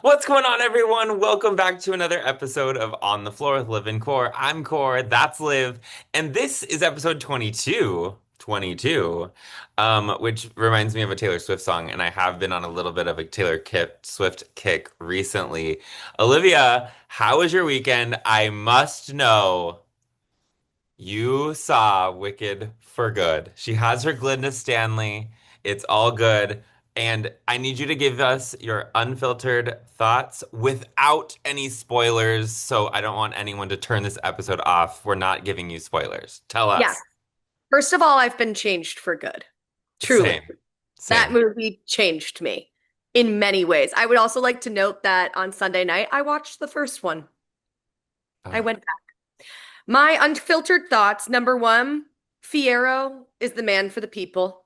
What's going on, everyone? Welcome back to another episode of On the Floor with Liv and Cor. I'm Cor, that's Liv, and this is episode 22. 22, which reminds me of a Taylor Swift song, and I have been on a little bit of a Swift kick recently. Olivia, how was your weekend? I must know. You saw Wicked for Good. She has her Glinda Stanley. It's all good. And I need you to give us your unfiltered thoughts without any spoilers. So I don't want anyone to turn this episode off. We're not giving you spoilers. Tell Yeah. us. First of all, I've been changed for good. Truly. Same. That Same. movie changed me in many ways. I would also like to note that on Sunday night, I watched the first one. I Oh, went back. My unfiltered thoughts. Number one, Fierro is the man for the people.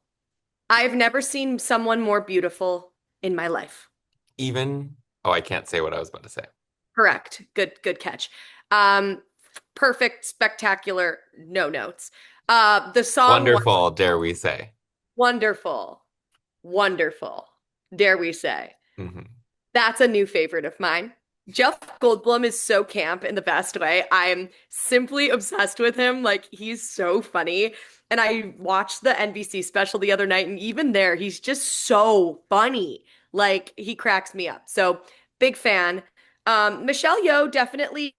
I've never seen someone more beautiful in my life. even. Oh, I can't say what I was about to say. Correct. Good catch. Um, Perfect, spectacular, no notes. The song Wonderful, dare we say. Wonderful. Wonderful. Dare we say. Hmm. That's a new favorite of mine. Jeff Goldblum is so camp in the best way. I'm simply obsessed with him. Like, he's so funny. And I watched the NBC special the other night, and even there, he's just so funny. Like, he cracks me up. So, big fan. Michelle Yeoh definitely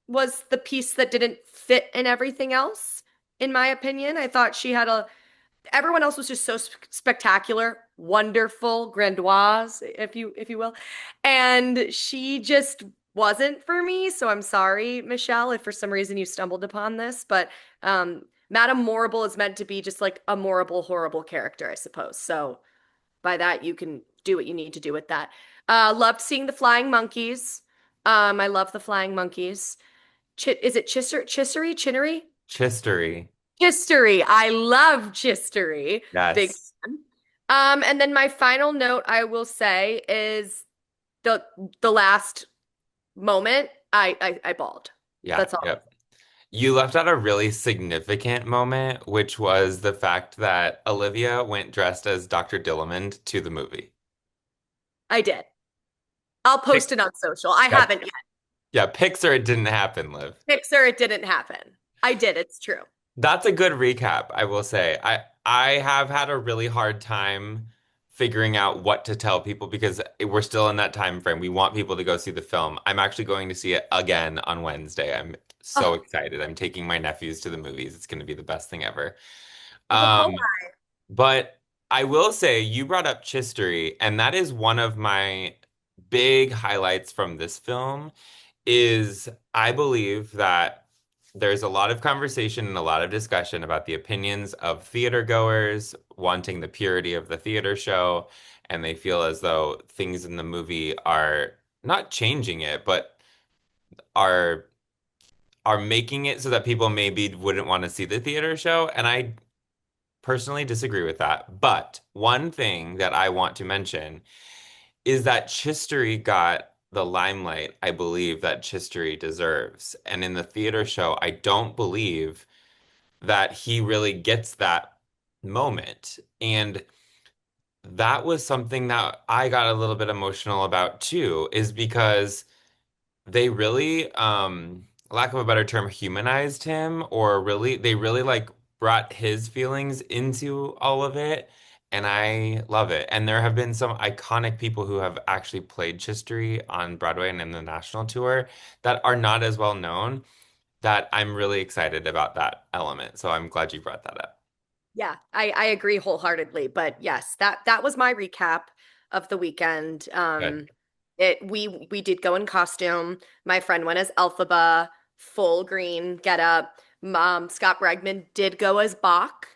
was the piece that didn't fit in everything else, in my opinion. I thought she had a everyone else was just so spectacular, wonderful, grandiose, if you will. And she just wasn't for me. So I'm sorry, Michelle, if for some reason you stumbled upon this, but Madame Morrible is meant to be just like a morrible, horrible character, I suppose. So by that, you can do what you need to do with that. Loved seeing the flying monkeys. I love the flying monkeys. Is it Chissery? Chinnery? Chistery. History. I love history. Big Yes. fan. And then my final note I will say is the the last moment I bawled. Yeah. That's all. Yep. You left out a really significant moment, which was the fact that Olivia went dressed as Dr. Dillamond to the movie. I did. I'll Pic- post it on social. I Yeah, haven't yet. yeah, Pixar, it didn't happen, Liv. Pixar, it didn't happen. I did. It's true. That's a good recap, I will say. I have had a really hard time figuring out what to tell people because we're still in that time frame. We want people to go see the film. I'm actually going to see it again on Wednesday. I'm so Oh, excited. I'm taking my nephews to the movies. It's going to be the best thing ever. look Um, alive. but I will say you brought up Chistery, and that is one of my big highlights from this film is I believe that there's a lot of conversation and a lot of discussion about the opinions of theater goers wanting the purity of the theater show, and they feel as though things in the movie are not changing it, but are are making it so that people maybe wouldn't want to see the theater show. And I personally disagree with that. But one thing that I want to mention is that Chistery got the limelight I believe that Chistery deserves. And in the theater show, I don't believe that he really gets that moment. And that was something that I got a little bit emotional about too, is because they really, lack of a better term, humanized him, or really, they really like brought his feelings into all of it. And I love it. And there have been some iconic people who have actually played Chistery on Broadway and in the national tour that are not as well known, that I'm really excited about that element. So I'm glad you brought that up. Yeah, I agree wholeheartedly. But yes, that was my recap of the weekend. Good. We did go in costume. My friend went as Elphaba, full green get up. Scott Bregman did go as Bach.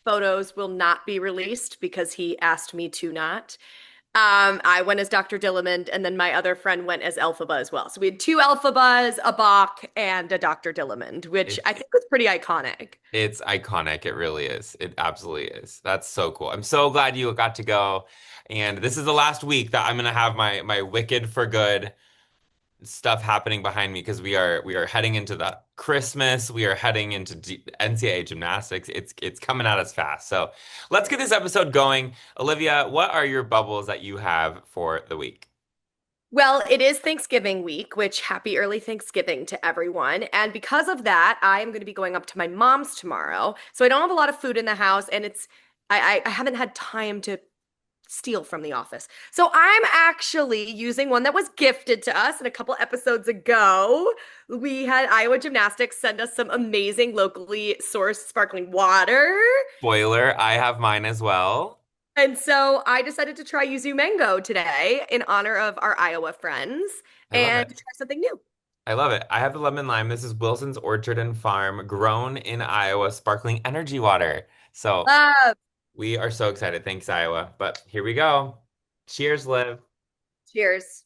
Photos will not be released because he asked me to not. I went as Dr. Dillamond, and then my other friend went as Elphaba as well. So we had two Elphabas, a Bach, and a Dr. Dillamond, which I It's think was pretty iconic. it's iconic. It really is. It absolutely is. That's so cool. I'm so glad you got to go. And this is the last week that I'm gonna have my Wicked for Good stuff happening behind me because we are heading into the Christmas. We are heading into NCAA gymnastics. It's coming at us fast. So let's get this episode going. Olivia, what are your bubbles that you have for the week? Well, it is Thanksgiving week, which happy early Thanksgiving to everyone. And because of that, I am going to be going up to my mom's tomorrow. So I don't have a lot of food in the house, and I haven't had time to steal from the office. So I'm actually using one that was gifted to us and a couple episodes ago. We had Iowa Gymnastics send us some amazing locally sourced sparkling water. Spoiler, I have mine as well. And so I decided to try Yuzu Mango today in honor of our Iowa friends I love and it. try something new. I love it. I have the lemon lime. This is Wilson's Orchard and Farm, grown in Iowa, sparkling energy water. So Love. we are so excited. Thanks, Iowa. But here we go. Cheers, Liv. Cheers.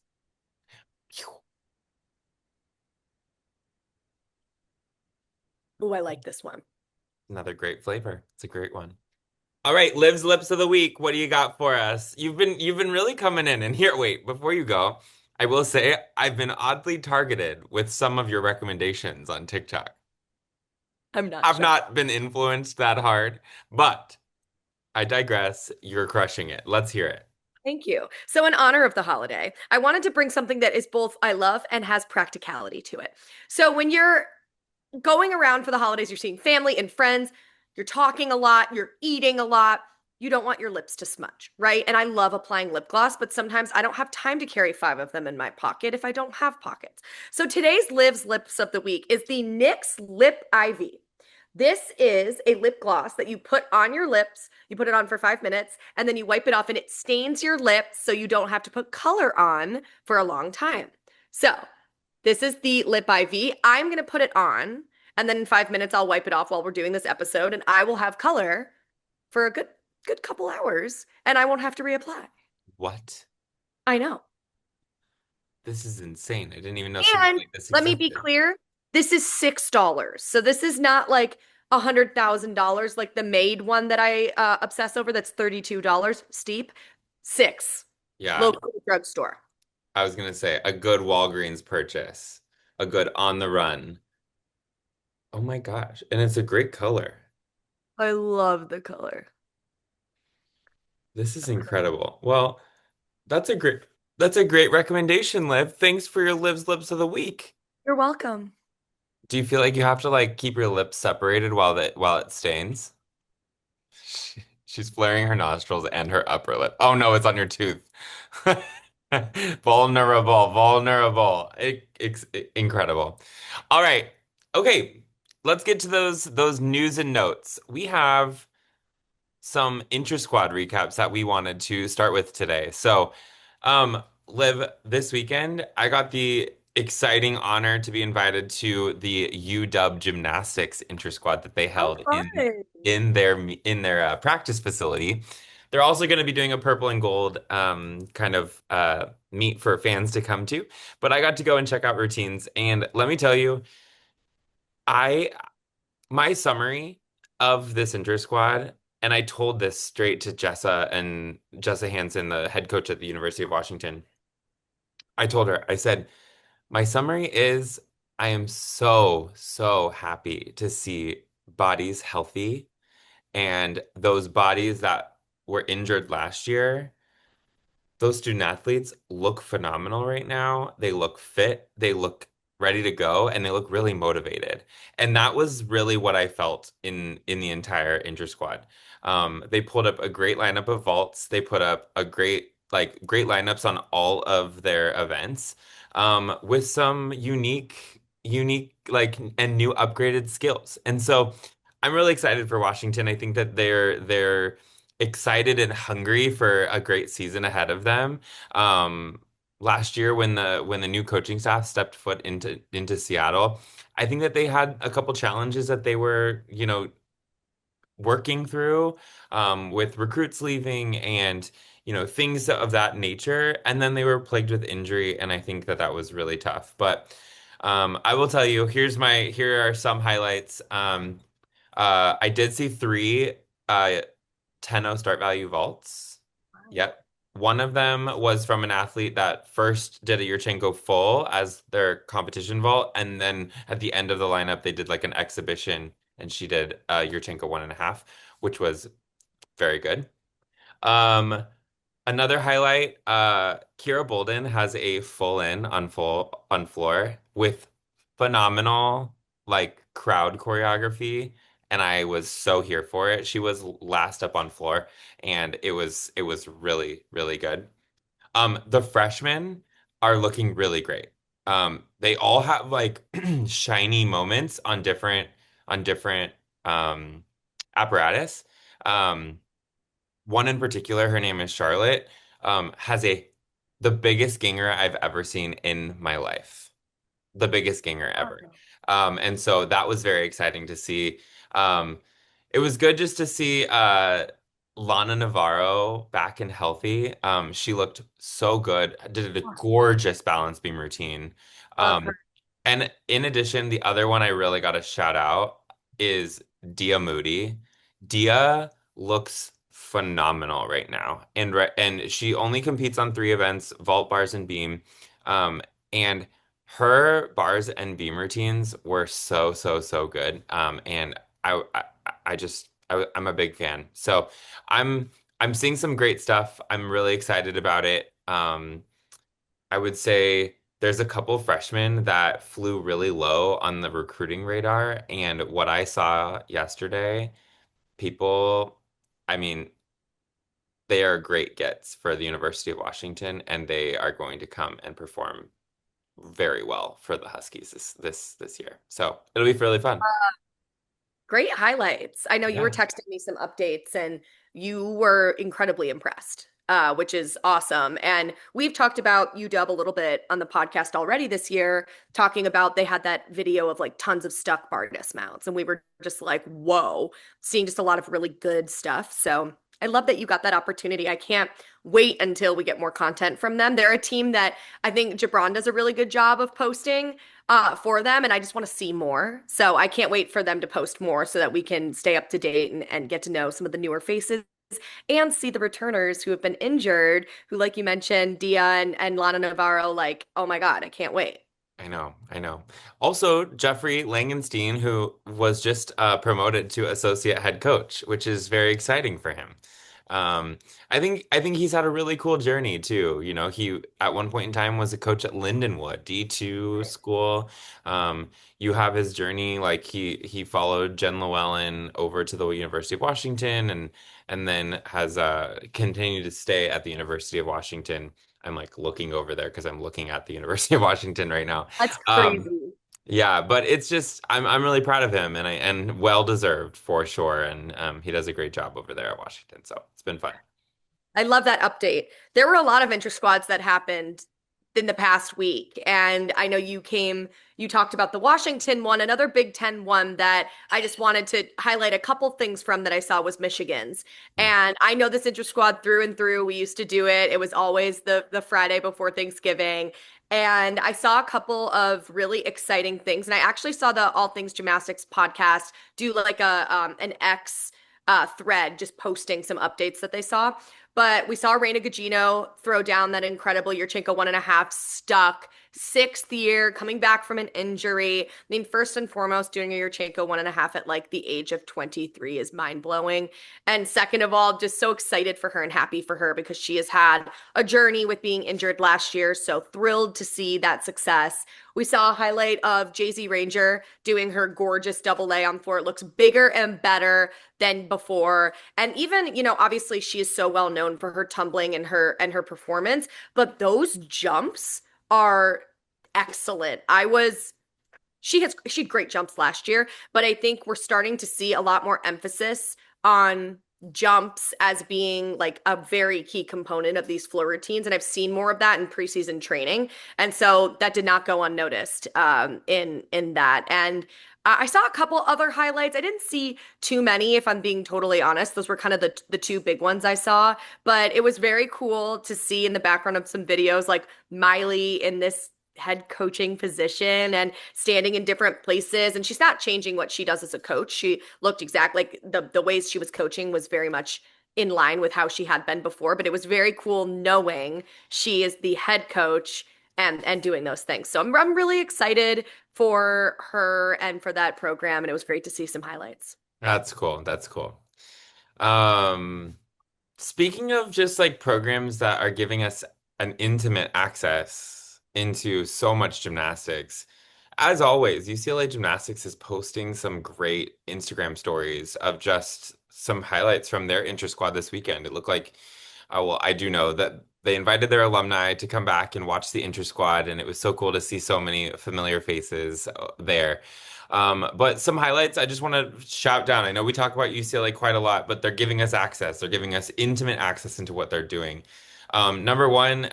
Oh, I like this one. Another great flavor. It's a great one. All right, Liv's lips of the week. What do you got for us? You've been really coming in. And here, wait, before you go, I will say I've been oddly targeted with some of your recommendations on TikTok. I'm not I've shocked. not been influenced that hard, but I digress. You're crushing it. Let's hear it. Thank you. So, in honor of the holiday, I wanted to bring something that is both I love and has practicality to it. So, when you're going around for the holidays, you're seeing family and friends, you're talking a lot, you're eating a lot. You don't want your lips to smudge, right? And I love applying lip gloss, but sometimes I don't have time to carry five of them in my pocket if I don't have pockets. So today's Liv's Lips of the Week is the NYX Lip IV. This is a lip gloss that you put on your lips. You put it on for 5 minutes and then you wipe it off and it stains your lips so you don't have to put color on for a long time. So, this is the lip IV. I'm going to put it on and then in 5 minutes I'll wipe it off while we're doing this episode and I will have color for a good couple hours and I won't have to reapply. What? I know. This is insane. I didn't even know something And like this let me be existed. clear, this is $6. So this is not like $100,000 like the Made one that I obsess over that's $32 steep. Six. Yeah, Local drugstore. I was gonna say a good Walgreens purchase, a good on the run. Oh my gosh. And it's a great color. I love the color. This is incredible. Well, that's a great that's a great recommendation, Liv. Thanks for your Liv's Lips of the Week. You're welcome. Do you feel like you have to like keep your lips separated while it stains? She's flaring her nostrils and her upper lip. Oh no, it's on your tooth. Vulnerable, vulnerable. Incredible. All right. Okay, let's get to those news and notes. We have some intra-squad recaps that we wanted to start with today. So, Liv, this weekend I got the exciting honor to be invited to the UW gymnastics intra-squad that they Oh, held fun. in their practice facility. They're also going to be doing a purple and gold kind of meet for fans to come to. But I got to go and check out routines, and let me tell you, I my summary of this inter squad, and I told this straight to Jessa Hansen, the head coach at the University of Washington. I told her, I said, my summary is I am so, so happy to see bodies healthy and those bodies that were injured last year. Those student athletes look phenomenal right now. They look fit, they look ready to go, and they look really motivated. And that was really what I felt in the entire inter squad. They pulled up a great lineup of vaults. They put up a great lineups on all of their events, with some unique like and new upgraded skills. And so I'm really excited for Washington. I think that they're excited and hungry for a great season ahead of them. Last year when the new coaching staff stepped foot into Seattle, I think that they had a couple challenges that they were, working through, with recruits leaving and things of that nature. And then they were plagued with injury, and I think that that was really tough. But I will tell you, here are some highlights. I did see three 10-0 start value vaults. Yep. One of them was from an athlete that first did a Yurchenko full as their competition vault, and then at the end of the lineup, they did like an exhibition, and she did Yurchenko 1.5, which was very good. Um, Another highlight, Kira Bolden has a full in on floor with phenomenal like crowd choreography, and I was so here for it. She was last up on floor, and it was really, really good. The freshmen are looking really great. They all have like shiny moments on different um apparatus. Um, One in particular, her name is Charlotte, has the biggest ginger I've ever seen in my life. The biggest ginger ever. Awesome. And so that was very exciting to see. Um, it was good just to see Lana Navarro back and healthy. She looked so good, did a gorgeous balance beam routine. Love Um, her. and in addition, the other one I really got to shout out is Dia Moody. Dia looks phenomenal right now, and she only competes on three events: vault, bars, and beam. And her bars and beam routines were so, so, so good. And I'm a big fan. So I'm I'm seeing some great stuff. I'm really excited about it. I would say there's a couple freshmen that flew really low on the recruiting radar, and what I saw yesterday, people, I mean, they are great gets for the University of Washington, and they are going to come and perform very well for the Huskies this year. So it'll be really fun. Great highlights. I know you were Yeah. texting me some updates and you were incredibly impressed, which is awesome. And we've talked about UW a little bit on the podcast already this year, talking about they had that video of like tons of stuck bar dismounts. And we were just like, whoa, seeing just a lot of really good stuff. So I love that you got that opportunity. I can't wait until we get more content from them. They're a team that I think Gibran does a really good job of posting for them, and I just want to see more. So I can't wait for them to post more so that we can stay up to date and get to know some of the newer faces and see the returners who have been injured, who, like you mentioned, Dia and Lana Navarro, like, oh my God, I can't wait. I know, I know. Also, Jeffrey Langenstein, who was just promoted to associate head coach, which is very exciting for him. I think he's had a really cool journey too. You know, he at one point in time was a coach at Lindenwood, D2 school. Um, you have his journey, like he followed Jen Llewellyn over to the University of Washington, and then has continued to stay at the University of Washington. I'm like looking over there because I'm looking at the University of Washington right now. That's Um, crazy. yeah, but it's just I'm really proud of him, and well deserved for sure. And he does a great job over there at Washington. So it's been fun. I love that update. There were a lot of intra-squads that happened in the past week. And I know you talked about the Washington one, another Big Ten one that I just wanted to highlight a couple things from that I saw was Michigan's. And I know this intra-squad through and through. We used to do it. It was always the Friday before Thanksgiving. And I saw a couple of really exciting things. And I actually saw the All Things Gymnastics podcast do like a an X thread just posting some updates that they saw. But we saw Reina Gugino throw down that incredible Yurchenko 1.5 stuck, sixth year, coming back from an injury. I mean, first and foremost, doing a Yurchenko 1.5 at like the age of 23 is mind blowing. And second of all, just so excited for her and happy for her because she has had a journey with being injured last year. So thrilled to see that success. We saw a highlight of Jay-Z Ranger doing her gorgeous double A on floor. It looks bigger and better than before. And even, obviously she is so well known for her tumbling and her performance, but those jumps are excellent. She had great jumps last year, but I think we're starting to see a lot more emphasis on jumps as being like a very key component of these floor routines. And I've seen more of that in preseason training. And so that did not go unnoticed in that. And I saw a couple other highlights. I didn't see too many, if I'm being totally honest. Those were kind of the two big ones I saw, but it was very cool to see in the background of some videos like Miley in this head coaching position and standing in different places. And she's not changing what she does as a coach. She looked exactly like the ways she was coaching was very much in line with how she had been before. But it was very cool knowing she is the head coach and doing those things. So I'm really excited for her and for that program. And it was great to see some highlights. That's cool. That's cool. Um, Speaking of just like programs that are giving us an intimate access into so much gymnastics, as always, UCLA Gymnastics is posting some great Instagram stories of just some highlights from their inter squad this weekend. It looked like, well, I do know that they invited their alumni to come back and watch the inter squad, and it was so cool to see so many familiar faces there. But some highlights I just want to shout down. I know we talk about UCLA quite a lot, but they're giving us access. They're giving us intimate access into what they're doing. Number one,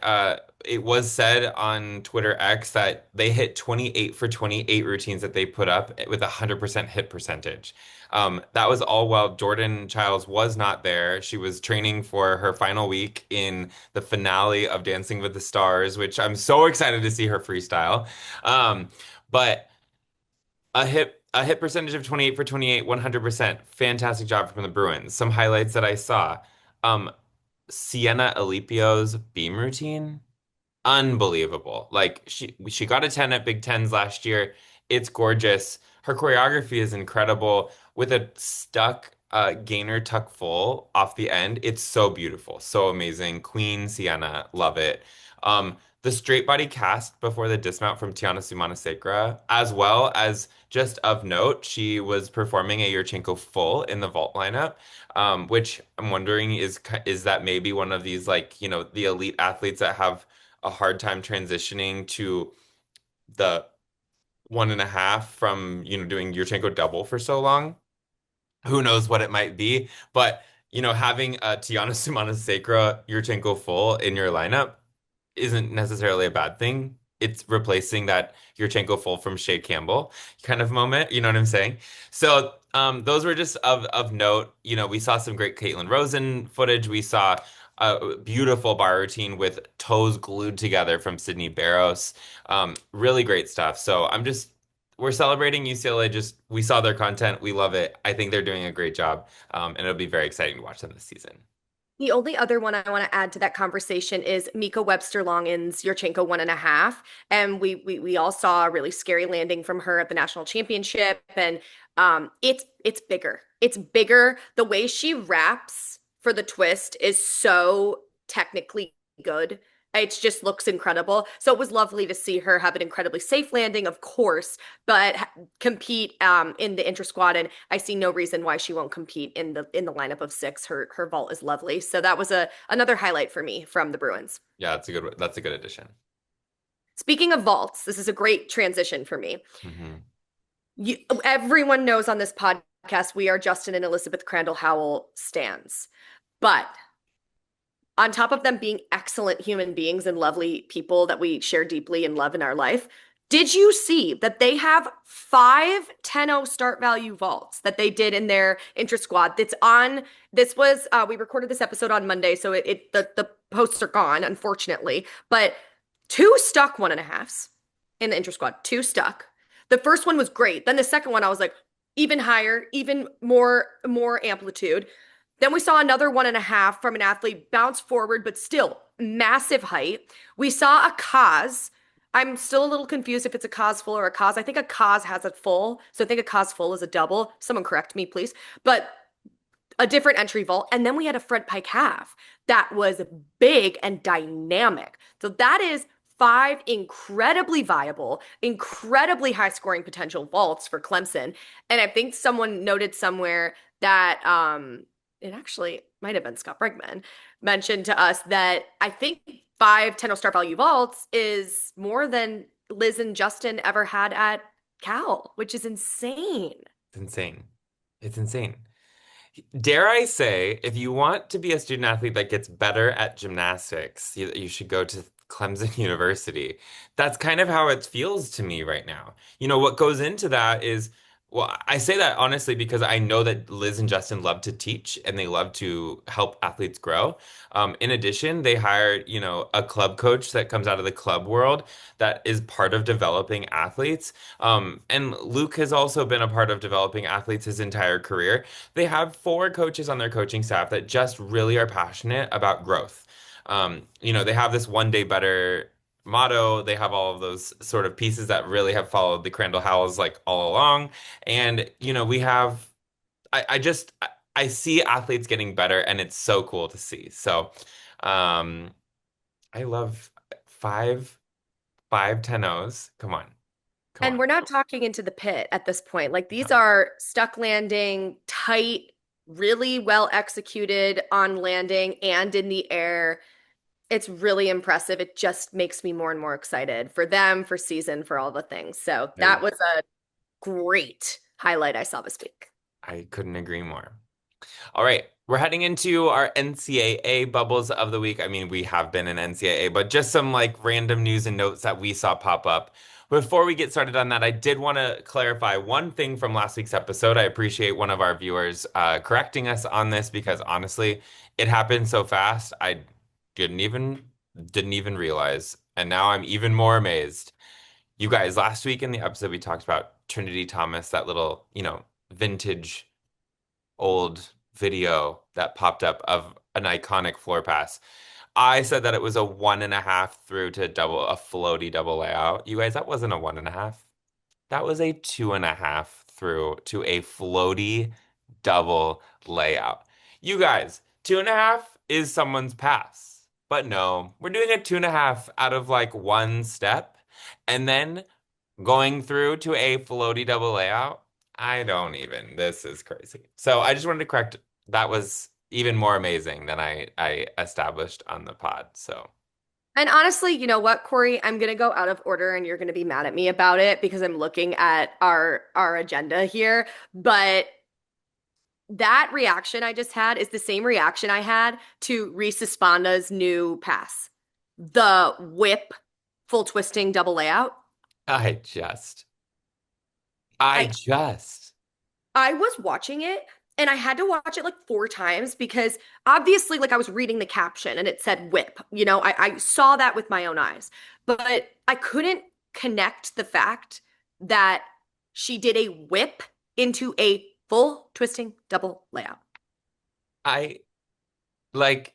it was said on Twitter X that they hit 28 for 28 routines that they put up with a 100% hit percentage. That was all while Jordan Childs was not there. She was training for her final week in the finale of Dancing with the Stars, which I'm so excited to see her freestyle. But a hit percentage of 28 for 28, 100%. Fantastic job from the Bruins. Some highlights that I saw. Um, Sienna Alipio's beam routine, unbelievable. Like she got a 10 at Big Tens last year. It's gorgeous. Her choreography is incredible with a stuck gainer tuck full off the end. It's so beautiful, so amazing. Queen Sienna, love it. The straight body cast before the dismount from Tiana Sumanosacra, as well as just of note, she was performing a Yurchenko full in the vault lineup, which I'm wondering is that maybe one of these like, the elite athletes that have a hard time transitioning to the 1.5 from, doing Yurchenko double for so long. Who knows what it might be? But, having a Tiana Sumana Sacra Yurchenko full in your lineup isn't necessarily a bad thing. It's replacing that Yurchenko full from Shea Campbell kind of moment. You know what I'm saying? So those were just of note. We saw some great Caitlin Rosen footage. We saw a beautiful bar routine with toes glued together from Sydney Barros. Really great stuff. So we're celebrating UCLA. Just we saw their content. We love it. I think they're doing a great job. And it'll be very exciting to watch them this season. The only other one I want to add to that conversation is Mika Webster Longin's Yurchenko 1.5. And we all saw a really scary landing from her at the national championship. And it's bigger. It's bigger. The way she wraps for the twist is so technically good. It just looks incredible. So it was lovely to see her have an incredibly safe landing, of course, but compete in the inter squad. And I see no reason why she won't compete in the lineup of six. Her vault is lovely. So that was another highlight for me from the Bruins. Yeah, that's a good addition. Speaking of vaults, this is a great transition for me. Hmm. Everyone knows on this podcast we are Justin and Elizabeth Crandall Howell stands, but on top of them being excellent human beings and lovely people that we share deeply and love in our life, did you see that they have 5 10-0 start value vaults that they did in their intra squad? This was, we recorded this episode on Monday, so the posts are gone, unfortunately, but two stuck 1.5s in the intra squad, two stuck. The first one was great. Then the second one, I was like, even higher, even more amplitude. Then we saw another 1.5 from an athlete bounce forward, but still massive height. We saw a Kaz. I'm still a little confused if it's a Kaz full or a Kaz. I think a Kaz has a full. So I think a Kaz full is a double. Someone correct me, please. But a different entry vault. And then we had a Fred Pike half that was big and dynamic. So that is 5 incredibly viable, incredibly high scoring potential vaults for Clemson. And I think someone noted somewhere that it actually might have been Scott Bregman, mentioned to us that I think 5 10-0 star value vaults is more than Liz and Justin ever had at Cal, which is insane. It's insane. It's insane. Dare I say, if you want to be a student athlete that gets better at gymnastics, you should go to Clemson University. That's kind of how it feels to me right now. What goes into that is, well, I say that honestly because I know that Liz and Justin love to teach and they love to help athletes grow. In addition, they hired, a club coach that comes out of the club world that is part of developing athletes. And Luke has also been a part of developing athletes his entire career. They have 4 coaches on their coaching staff that just really are passionate about growth. They have this one day better motto. They have all of those sort of pieces that really have followed the Crandall Howells like all along. And, we have, I just, I see athletes getting better, and it's so cool to see. So, um, I love five 5 10-0s. Come on, come And on. we're not talking into the pit at this point. Like these No. are stuck landing, tight, really well executed on landing and in the air. It's really impressive. It just makes me more and more excited for them, for season, for all the things. So I that was a great highlight I saw this week. I couldn't agree more. All right, we're heading into our NCAA bubbles of the week. I mean, we have been in NCAA, but just some like random news and notes that we saw pop up. Before we get started on that, I did want to clarify one thing from last week's episode. I appreciate one of our viewers correcting us on this because honestly, it happened so fast. I didn't even didn't even realize, and now I'm even more amazed. You guys, last week in the episode, we talked about Trinity Thomas, that little, vintage old video that popped up of an iconic floor pass. I said that it was a 1.5 through to a floaty double layout. You guys, that wasn't a 1.5. That was a 2.5 through to a floaty double layout. You guys, 2.5 is someone's pass. But no, we're doing a 2.5 out of like one step. And then going through to a floaty double layout, I don't even. This is crazy. So I just wanted to correct. That was even more amazing than I established on the pod. So And honestly, you know what, Corey? I'm gonna go out of order and you're gonna be mad at me about it because I'm looking at our agenda here. But that reaction I just had is the same reaction I had to Reese Esponda's new pass. The whip full twisting double layout. I just, I I just, I was watching it and I had to watch it like 4 times because obviously, like I was reading the caption and it said whip. I saw that with my own eyes, but I couldn't connect the fact that she did a whip into a full twisting double layout. I like.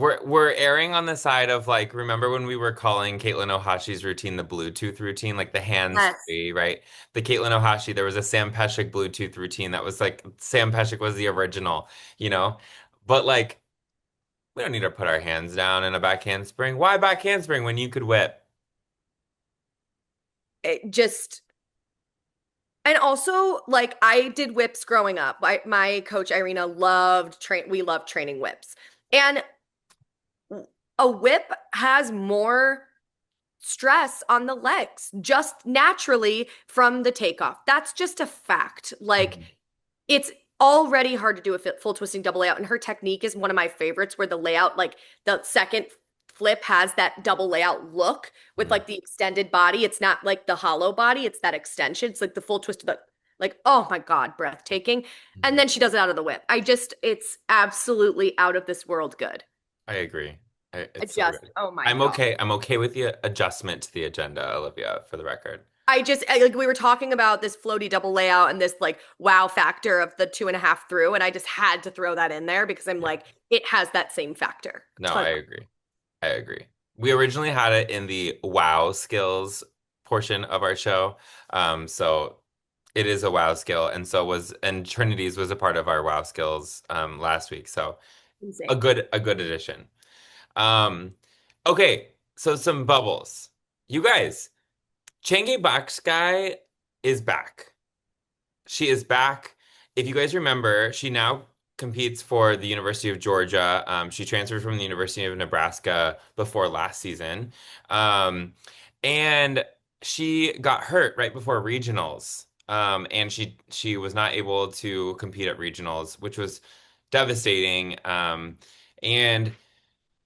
We're erring on the side of like, remember when we were calling Caitlin Ohashi's routine the Bluetooth routine, like the hands Yes. free, right? The Caitlin Ohashi, there was a Sam Peshek Bluetooth routine that was like Sam Peshek was the original, you know? But like, we don't need to put our hands down in a back handspring. Why back handspring when you could whip? It just and also like I did whips growing up. My coach Irina we loved training whips. And a whip has more stress on the legs just naturally from the takeoff. That's just a fact. Like Mhm. it's already hard to do a full twisting double layout, and her technique is one of my favorites where the layout, like the second flip has that double layout look with Mhm. like the extended body. It's not like the hollow body, it's that extension. It's like the full twist of the like, oh my God, breathtaking. And Mhm. then she does it out of the whip. It's absolutely out of this world good. I agree. I It's so just, good. oh my I'm God. okay. I'm okay with the adjustment to the agenda, Olivia, for the record. Like we were talking about this floaty double layout and this like wow factor of the 2.5 through, and I just had to throw that in there because I'm Yeah. like, it has that same factor. No, Ton I agree. I agree. We originally had it in the wow skills portion of our show. So it is a wow skill, and Trinity's was a part of our wow skills last week. So insane. a good addition. Um, okay, so some bubbles. You guys, Chenge Bakshkai is back. She is back. If you guys remember, she now competes for the University of Georgia. She transferred from the University of Nebraska before last season. And she got hurt right before regionals. And she was not able to compete at regionals, which was devastating. And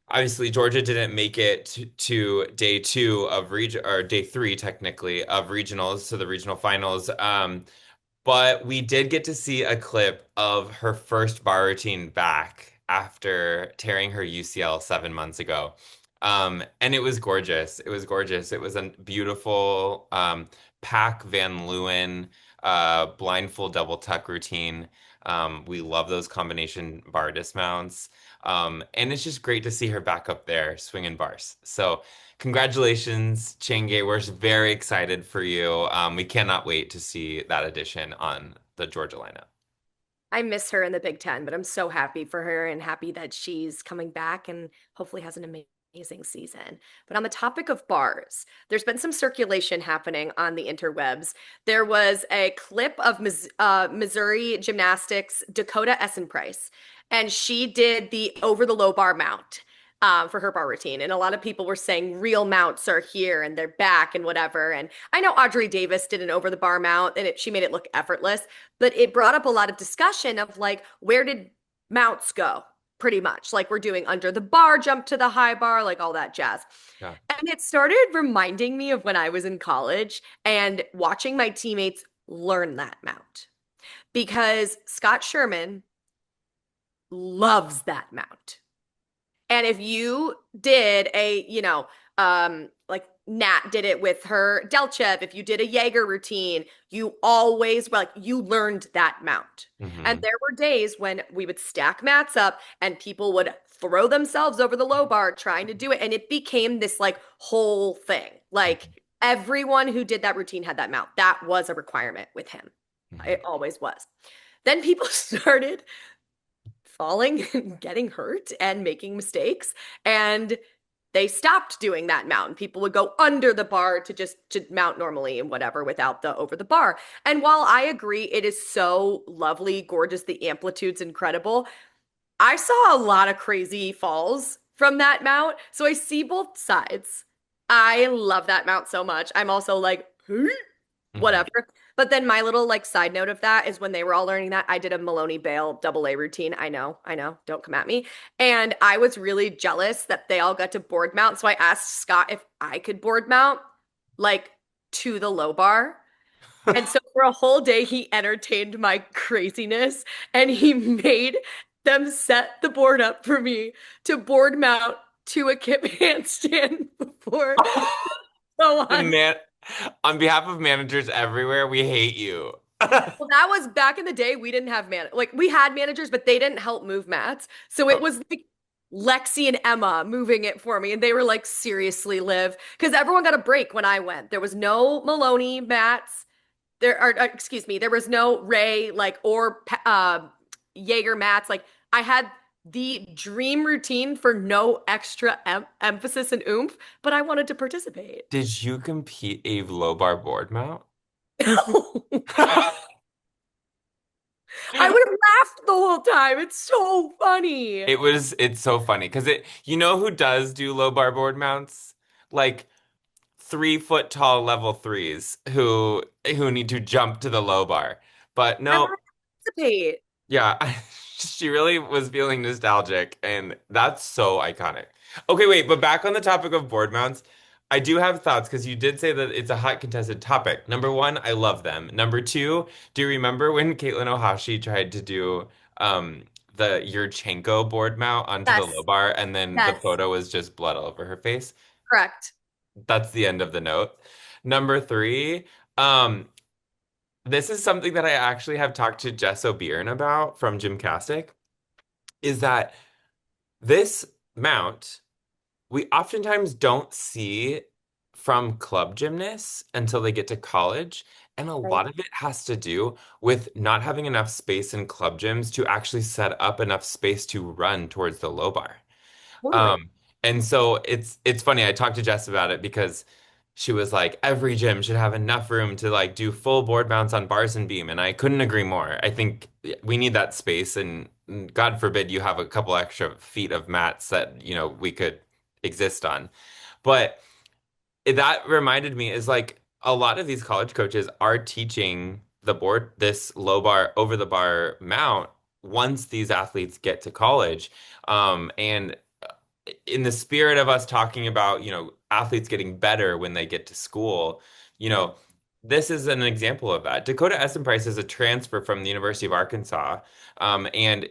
obviously Georgia didn't make it to day two of region or day three technically of regionals to the regional finals. But we did get to see a clip of her first bar routine back after tearing her UCL 7 months ago. And it was gorgeous. It was gorgeous. It was a beautiful Pac Van Leeuwen blindfold double tuck routine. We love those combination bar dismounts. And it's just great to see her back up there swinging bars. So congratulations, Chenge. We're very excited for you. We cannot wait to see that addition on the Georgia lineup. I miss her in the Big Ten, but I'm so happy for her and happy that she's coming back and hopefully has an amazing season. But on the topic of bars, there's been some circulation happening on the interwebs. There was a clip of Missouri gymnastics Dakota Essen Price, and she did the over the low bar mount. For her bar routine. And a lot of people were saying real mounts are here and they're back and whatever. And I know Audrey Davis did an over the bar mount and she made it look effortless, but it brought up a lot of discussion of like, where did mounts go? Pretty much like we're doing under the bar, jump to the high bar, like all that jazz. Yeah. And it started reminding me of when I was in college and watching my teammates learn that mount because Scott Sherman loves that mount. And if you did like Nat did it with her Delchev, if you did a Jaeger routine, you always, like, you learned that mount. And Hmm. there were days when we would stack mats up and people would throw themselves over the low bar trying to do it. And it became this like whole thing. Like everyone who did that routine had that mount. That was a requirement with him. Hmm. It always was. Then people started falling and getting hurt and making mistakes. And they stopped doing that mount. And people would go under the bar to just to mount normally and whatever without the over the bar. And while I agree it is so lovely, gorgeous, the amplitude's incredible, I saw a lot of crazy falls from that mount. So I see both sides. I love that mount so much. I'm also like, Hmm. whatever. But then my little like side note of that is when they were all learning that, I did a Maloney Bale double A routine. I know, don't come at me. And I was really jealous that they all got to board mount. So I asked Scott if I could board mount like to the low bar. And so for a whole day, he entertained my craziness and he made them set the board up for me to board mount to a kip handstand before go The on. man, on behalf of managers everywhere, we hate you. Well, that was back in the day. We didn't have like we had managers, but they didn't help move mats. So it Oh, was like Lexi and Emma moving it for me. And they were like, seriously, Liv. Because everyone got a break when I went. There was no Maloney mats. There are, excuse me, there was no Ray like or Jaeger mats. Like I had the dream routine for no extra emphasis and oomph, but I wanted to participate. did you compete a low bar board mount? I would have laughed the whole time. It's so funny. It's so funny because you know who does do low bar board mounts? Like 3 foot tall level threes who need to jump to the low bar. But I no, want to participate. yeah, she really was feeling nostalgic, and that's so iconic. Okay, wait, but back on the topic of board mounts, I do have thoughts because you did say that it's a hot contested topic. Number one, I love them. Number two, do you remember when Caitlin Ohashi tried to do the Yurchenko board mount onto the low Yes, bar, and then the yes, photo was just blood all over her face? correct. That's the end of the note. Number three, um, this is something that I actually have talked to Jess O'Byrne about from Gymcastic, is that this mount we oftentimes don't see from club gymnasts until they get to college. And a Right. lot of it has to do with not having enough space in club gyms to actually set up enough space to run towards the low bar. Totally. Um, and so it's funny. I talked to Jess about it because she was like, every gym should have enough room to like do full board mounts on bars and beam, and I couldn't agree more. I think we need that space, and God forbid you have a couple extra feet of mats that, we could exist on. But that reminded me is like a lot of these college coaches are teaching this low bar over the bar mount once these athletes get to college. And in the spirit of us talking about, athletes getting better when they get to school, you know, this is an example of that. Dakota Essen Price is a transfer from the University of Arkansas. And,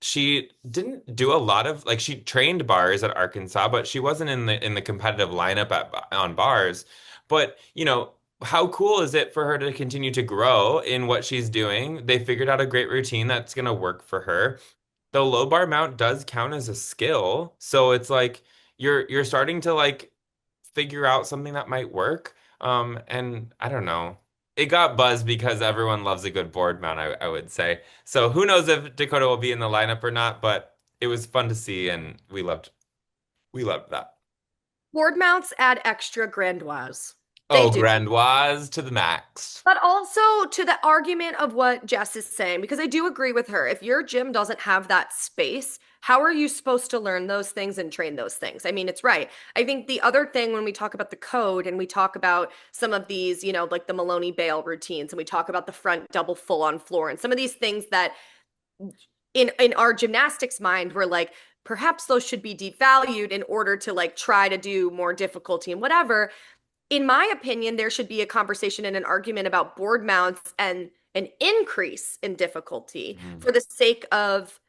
she didn't do a lot of like she trained bars at Arkansas, but she wasn't in the competitive lineup on bars. But, how cool is it for her to continue to grow in what she's doing? They figured out a great routine that's going to work for her. The low bar mount does count as a skill. So it's like you're starting to like figure out something that might work. And I don't know. it got buzz because everyone loves a good board mount, I would say. So who knows if Dakota will be in the lineup or not, but it was fun to see and we loved that. Board mounts add extra grandoise. They Oh, do. Grandoise to the max. But also to the argument of what Jess is saying, because I do agree with her. If your gym doesn't have that space, how are you supposed to learn those things and train those things? I mean, it's right. I think the other thing when we talk about the code and we talk about some of these, like the Maloney Bale routines and we talk about the front double full on floor and some of these things that in our gymnastics mind, we're like, perhaps those should be devalued in order to like try to do more difficulty and whatever. In my opinion, there should be a conversation and an argument about board mounts and an increase in difficulty Mm. for the sake of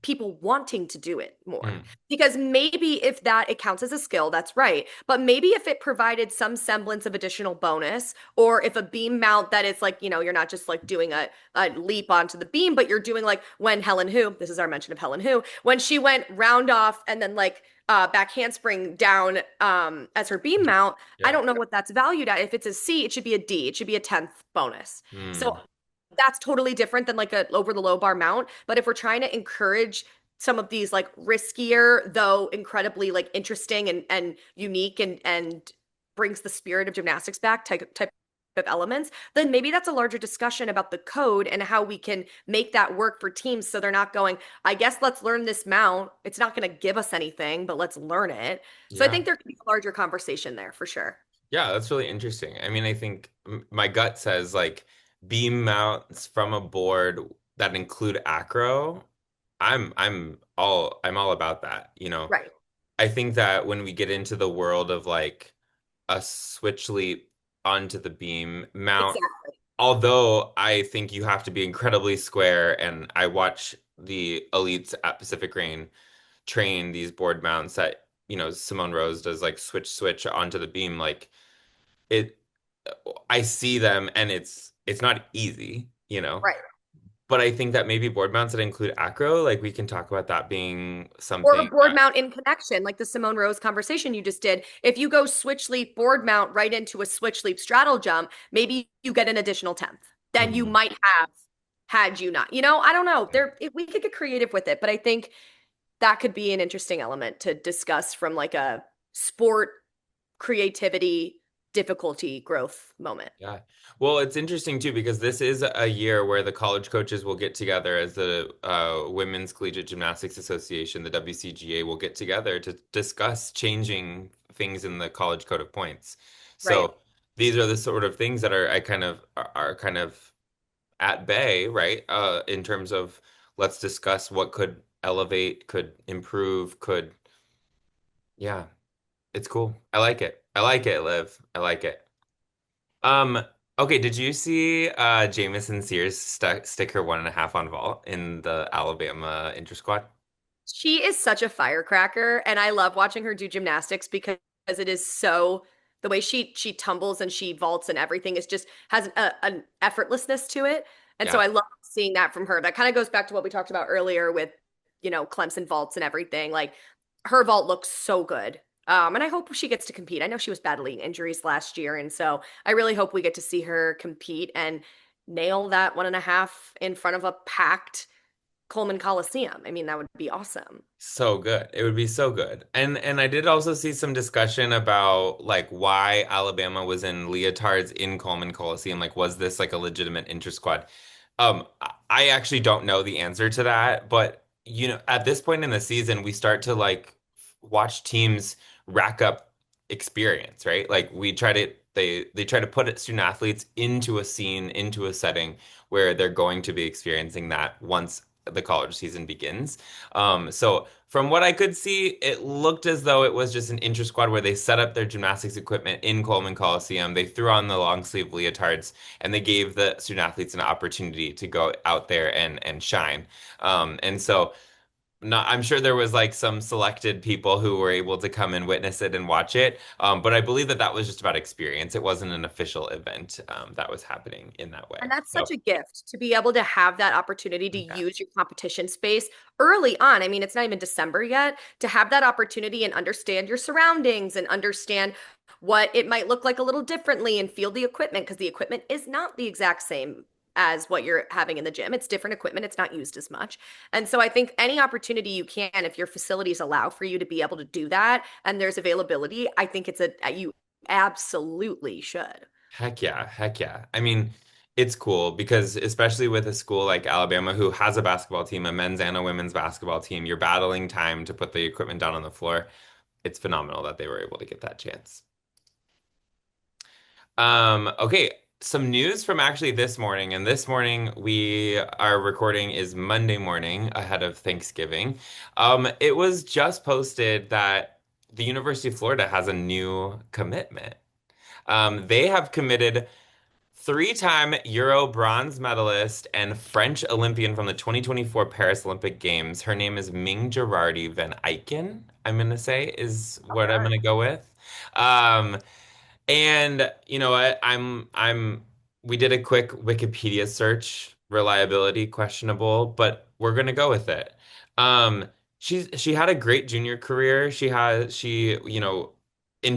people wanting to do it more. Mm. Because maybe if that it counts as a skill, that's right. But maybe if it provided some semblance of additional bonus, or if a beam mount that is like, you're not just like doing a leap onto the beam, but you're doing like when Helen Hu, this is our mention of Helen Hu, when she went round off and then like back handspring down as her beam mount, I Yeah. don't know what that's valued at. If it's a C, it should be a D. It should be a 10th bonus. So Mm. that's totally different than like a over the low bar mount. But if we're trying to encourage some of these like riskier, though incredibly like interesting and unique and brings the spirit of gymnastics back type of elements, then maybe that's a larger discussion about the code and how we can make that work for teams so they're not going, I guess let's learn this mount. It's not going to give us anything, but let's learn it. So I Yeah. think there could be a larger conversation there for sure. Yeah, that's really interesting. I mean, I think my gut says like beam mounts from a board that include acro. I'm all about that, you know. Right. I think that when we get into the world of like a switch leap onto the beam mount, Exactly. although I think you have to be incredibly square, and I watch the elites at Pacific Rain train these board mounts that, Simone Rose does like switch onto the beam. Like it, I see them and it's not easy, Right. but I think that maybe board mounts that include acro, like we can talk about that being Or a something board that, mount in connection, like the Simone Rose conversation you just did. If you go switch leap board mount right into a switch leap straddle jump, maybe you get an additional 10th than you Mhm. might have had you not. I don't know. We could get creative with it, but I think that could be an interesting element to discuss from like a sport creativity difficulty growth moment. Yeah. Well, it's interesting too because this is a year where the college coaches will get together as the Women's Collegiate Gymnastics Association, the WCGA, will get together to discuss changing things in the college code of points. Right. So these are the sort of things that are kind of at bay, right? In terms of let's discuss what could elevate, could improve, yeah, it's cool. I like it. I like it, Liv. I like it. Um, okay, did you see Jamison Sears stick her 1.5 on vault in the Alabama inter-squad? She is such a firecracker, and I love watching her do gymnastics because it is so the way she tumbles and she vaults and everything is just has an effortlessness to it. And so Yeah. I love seeing that from her. That kind of goes back to what we talked about earlier with, Clemson vaults and everything. Like her vault looks so good. And I hope she gets to compete. I know she was battling injuries last year, and so I really hope we get to see her compete and nail that 1.5 in front of a packed Coleman Coliseum. I mean, that would be awesome. So good. It would be so good. And I did also see some discussion about like why Alabama was in leotards in Coleman Coliseum. Like, was this like a legitimate inter-squad? I actually don't know the answer to that, but at this point in the season, we start to like watch teams rack up experience, right? Like they try to put student athletes into a scene, into a setting where they're going to be experiencing that once the college season begins. So from what I could see, it looked as though it was just an inter squad where they set up their gymnastics equipment in Coleman Coliseum. They threw on the long sleeve leotards and they gave the student athletes an opportunity to go out there and shine. And so not, I'm sure there was like some selected people who were able to come and witness it and watch it. But I believe that that was just about experience. It wasn't an official event that was happening in that way. And that's So such a gift to be able to have that opportunity to yeah. use your competition space early on. I mean, it's not even December yet, to have that opportunity and understand your surroundings and understand what it might look like a little differently and feel the equipment because the equipment is not the exact same as what you're having in the gym. It's different equipment, it's not used as much. And so I think any opportunity you can, if your facilities allow for you to be able to do that and there's availability, I think you absolutely should. Heck yeah, heck yeah. I mean, it's cool because especially with a school like Alabama who has a basketball team, a men's and a women's basketball team, you're battling time to put the equipment down on the floor. It's phenomenal that they were able to get that chance. Okay, some news from actually this morning, and this morning we are recording is Monday morning ahead of Thanksgiving. It was just posted that the University of Florida has a new commitment. They have committed three-time Euro bronze medalist and French Olympian from the 2024 Paris Olympic Games. Her name is Ming Gerardi Van Eycken, I'm gonna say, is what I'm gonna go with. Um, and you know what? We did a quick Wikipedia search, reliability questionable, but we're gonna go with it. Um, she had a great junior career. In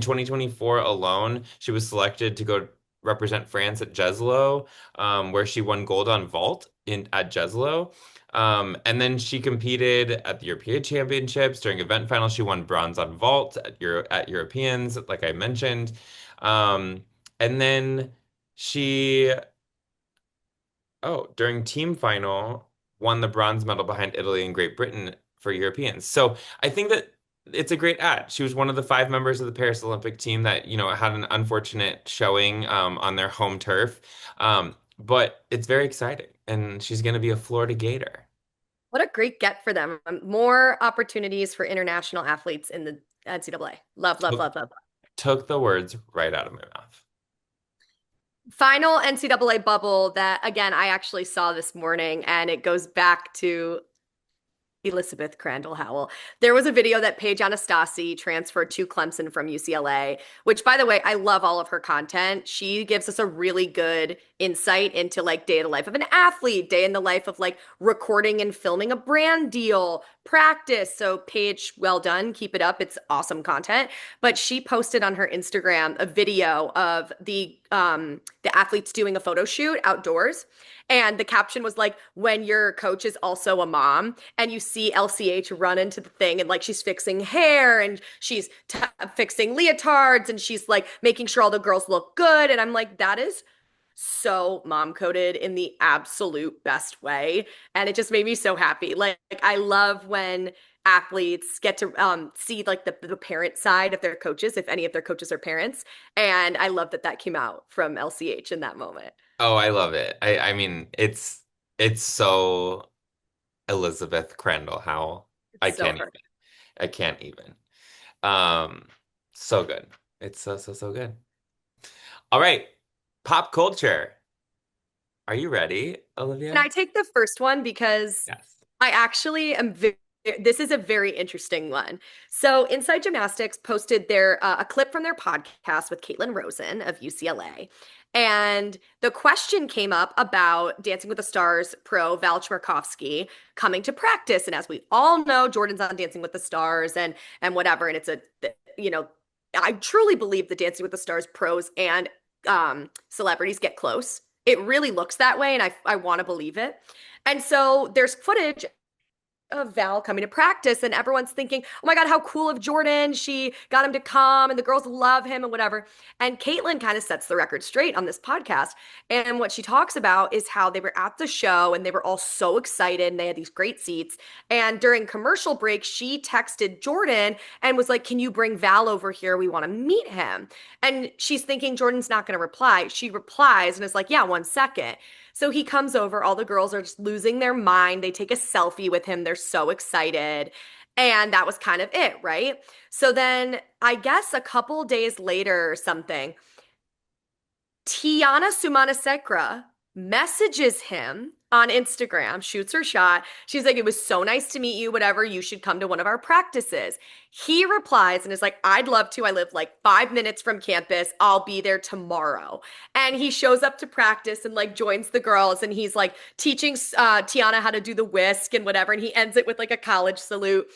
2024 alone, she was selected to go represent France at Jeslo, where she won gold on vault in at Jeslo. And then she competed at the European Championships. During event finals, she won bronze on vault at Europeans, like I mentioned. Um, and then she, during team final, won the bronze medal behind Italy and Great Britain for Europeans. So I think that it's a great ad. She was one of the five members of the Paris Olympic team that, had an unfortunate showing on their home turf. But it's very exciting, and she's going to be a Florida Gator. What a great get for them. More opportunities for international athletes in the NCAA. Love, love, Took, love, love. took the words right out of my mouth. Final NCAA bubble that, again, I actually saw this morning, and it goes back to Elizabeth Crandall Howell. There was a video that Paige Anastasi transferred to Clemson from UCLA, which, by the way, I love all of her content. She gives us a really good insight into like day in the life of an athlete, day in the life of like recording and filming a brand deal, practice. So Paige, well done. Keep it up. It's awesome content. But she posted on her Instagram a video of the athletes doing a photo shoot outdoors. And the caption was like, when your coach is also a mom, and you see LCH run into the thing and like she's fixing hair and she's fixing leotards and she's like making sure all the girls look good. And I'm like, that is so mom coded in the absolute best way. And it just made me so happy. Like I love when athletes get to see like the parent side of their coaches, if any of their coaches are parents. And I love that that came out from LCH in that moment. Oh, I love it. I mean, it's so Elizabeth Crandall Howell. I It's so can't her. even. I can't even. Um, so good. It's so, so, so good. All right. Pop culture. Are you ready, Can Olivia? I take the first one because Yes. I actually am this is a very interesting one. So, Inside Gymnastics posted a clip from their podcast with Caitlin Rosen of UCLA. And the question came up about Dancing with the Stars pro Val Chmerkovskiy coming to practice. And as we all know, Jordan's on Dancing with the Stars and whatever. And you know, I truly believe the Dancing with the Stars pros and celebrities get close. It really looks that way, and I want to believe it. And so there's footage of Val coming to practice, and everyone's thinking, oh my God, how cool of Jordan. She got him to come, and the girls love him, and whatever. And Caitlin kind of sets the record straight on this podcast. And what she talks about is how they were at the show and they were all so excited, and they had these great seats. And during commercial break, she texted Jordan and was like, can you bring Val over here? We want to meet him. And she's thinking Jordan's not going to reply. She replies and is like, yeah, 1 second. So he comes over. All the girls are just losing their mind. They take a selfie with him. They're so excited. And that was kind of it, right? So then I guess a couple days later or something, Tiana Sumanasekra messages him on Instagram, shoots her shot. She's like, it was so nice to meet you, whatever. You should come to one of our practices. He replies and is like, I'd love to. I live like 5 minutes from campus. I'll be there tomorrow. And he shows up to practice and like joins the girls and he's like teaching Tiana how to do the whisk and whatever. And he ends it with like a college salute.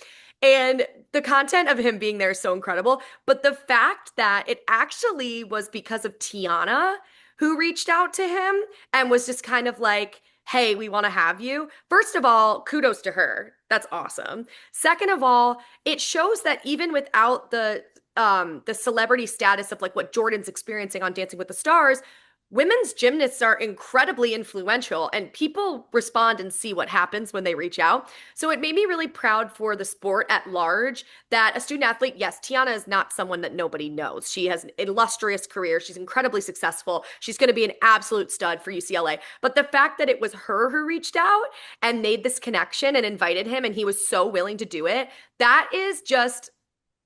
And the content of him being there is so incredible. But the fact that it actually was because of Tiana who reached out to him and was just kind of like, hey, we want to have you. First of all, kudos to her. That's awesome. Second of all, it shows that even without the celebrity status of like what Jordan's experiencing on Dancing with the Stars, women's gymnasts are incredibly influential and people respond and see what happens when they reach out. So it made me really proud for the sport at large that a student athlete, yes, Tiana is not someone that nobody knows. She has an illustrious career. She's incredibly successful. She's going to be an absolute stud for UCLA. But the fact that it was her who reached out and made this connection and invited him and he was so willing to do it, that is just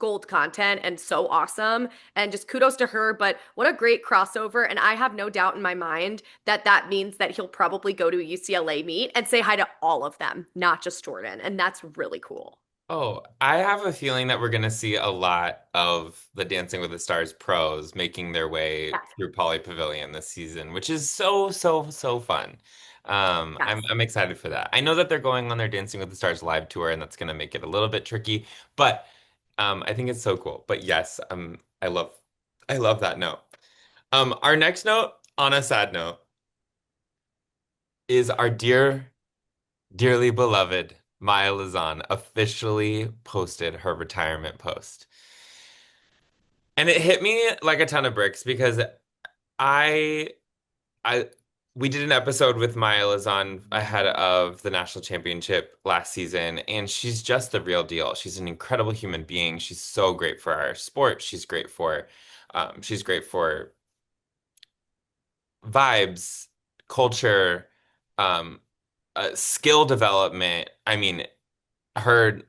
gold content and so awesome and just kudos to her. But what a great crossover, and I have no doubt in my mind that that means that he'll probably go to a UCLA meet and say hi to all of them, not just Jordan, and that's really cool. Oh, I have a feeling that we're going to see a lot of the Dancing with the Stars pros making their way Yes. through Poly Pavilion this season, which is so, so, so fun. Yes. I'm excited for that. I know that they're going on their Dancing with the Stars live tour, and that's going to make it a little bit tricky, but I think it's so cool. But yes, I love that note. Our next note, on a sad note, is our dearly beloved Maya Lizan officially posted her retirement post. And it hit me like a ton of bricks because I I we did an episode with Maya Lizan ahead of the national championship last season, and she's just the real deal. She's an incredible human being. She's so great for our sport. She's great for vibes, culture, um, skill development. I mean, her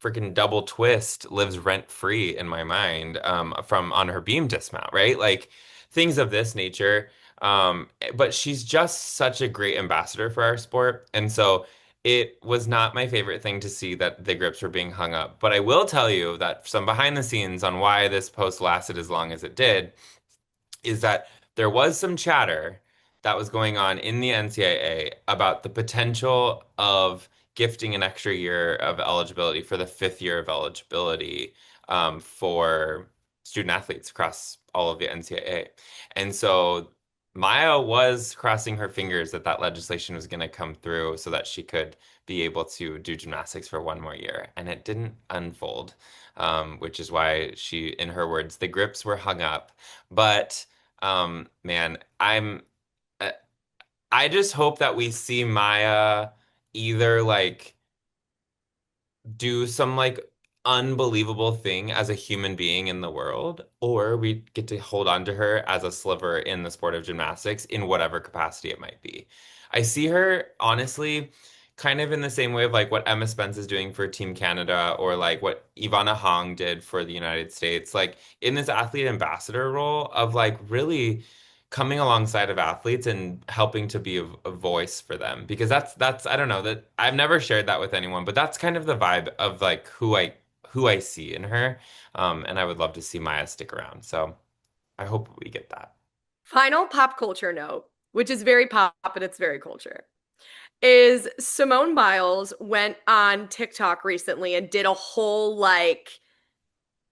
freaking double twist lives rent free in my mind from on her beam dismount, right? Like things of this nature. But she's just such a great ambassador for our sport. And so it was not my favorite thing to see that the grips were being hung up. But I will tell you that some behind the scenes on why this post lasted as long as it did is that there was some chatter that was going on in the NCAA about the potential of gifting an extra year of eligibility for the fifth year of eligibility for student athletes across all of the NCAA. And so Maya was crossing her fingers that that legislation was going to come through so that she could be able to do gymnastics for one more year. And it didn't unfold, which is why she, in her words, the grips were hung up. But man, uh, I just hope that we see Maya either like do some like unbelievable thing as a human being in the world, or we get to hold on to her as a sliver in the sport of gymnastics in whatever capacity it might be. I see her honestly kind of in the same way of like what Emma Spence is doing for Team Canada or like what Ivana Hong did for the United States, like in this athlete ambassador role of like really coming alongside of athletes and helping to be a voice for them because that's I don't know that I've never shared that with anyone, but that's kind of the vibe of like who I see in her, and I would love to see Maya stick around. So I hope we get that. Final pop culture note, which is very pop and it's very culture, is Simone Biles went on TikTok recently and did a whole like